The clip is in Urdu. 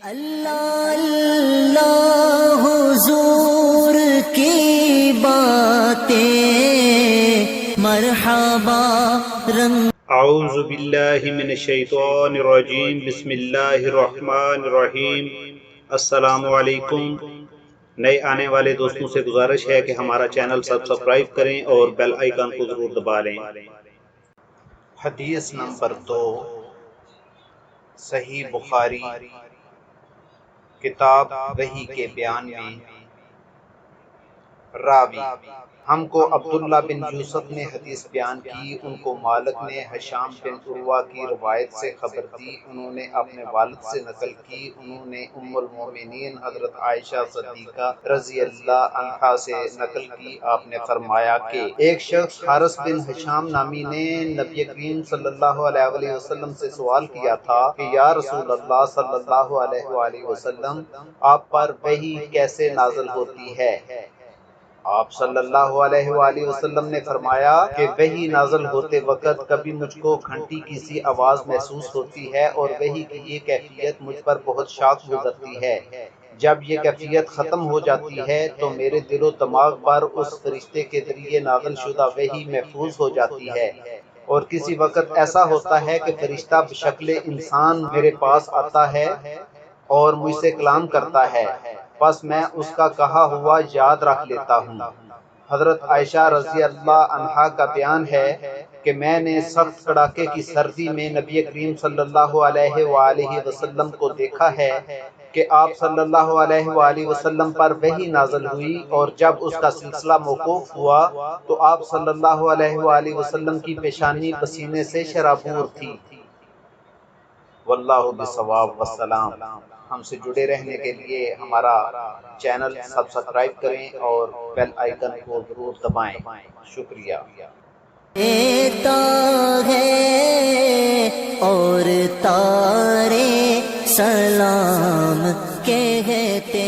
اللہ اللہ حضور کی باتیں مرحبا رنگ اعوذ باللہ من الشیطان الرجیم بسم اللہ الرحمن الرحیم۔ السلام علیکم۔ نئے آنے والے دوستوں سے گزارش ہے کہ ہمارا چینل سبسکرائب کریں اور بیل آئیکن کو ضرور دبا لیں۔ حدیث نمبر 2، صحیح بخاری کتاب وحی کے بیان میں راوی ہم کو عبداللہ بن یوسف نے حدیث بیان کی، ان کو مالک نے ہشام بن عروہ کی روایت سے خبر دی، انہوں نے اپنے والد سے نقل کی، انہوں نے ام المومنین حضرت عائشہ صدیقہ رضی اللہ عنہا سے نقل کی، آپ نے فرمایا کہ ایک شخص حارث بن ہشام نامی نے نبی کریم صلی اللہ علیہ وآلہ وسلم سے سوال کیا تھا کہ یا رسول اللہ صلی اللہ علیہ وآلہ وسلم، آپ پر وحی کیسے نازل ہوتی ہے؟ آپ صلی اللہ علیہ وآلہ وسلم نے فرمایا کہ وحی نازل ہوتے وقت کبھی مجھ کو گھنٹی کی سی آواز محسوس ہوتی ہے اور وحی کی یہ کیفیت مجھ پر بہت شاق گزرتی ہے۔ جب یہ کیفیت ختم ہو جاتی ہے تو میرے دل و دماغ پر اس فرشتے کے ذریعے نازل شدہ وحی محفوظ ہو جاتی ہے، اور کسی وقت ایسا ہوتا ہے کہ فرشتہ بشکل انسان میرے پاس آتا ہے اور مجھ سے کلام کرتا ہے، بس میں اس کا کہا ہوا یاد رکھ لیتا ہوں۔ حضرت عائشہ رضی اللہ عنہا کا بیان ہے کہ میں نے سخت کڑاکے کی سردی میں نبی کریم صلی اللہ علیہ وآلہ وسلم کو دیکھا ہے کہ آپ صلی اللہ علیہ وآلہ وسلم پر وحی نازل ہوئی، اور جب اس کا سلسلہ موقوف ہوا تو آپ صلی اللہ علیہ وآلہ وسلم کی پیشانی پسینے سے شرابور تھی۔ واللہ بالصواب والسلام۔ ہم سے جڑے رہنے کے لیے ہمارا چینل سبسکرائب کریں اور بیل آئیکن کو ضرور دبائیں۔ شکریہ۔ دیتا ہے اور تارے سلام کہتے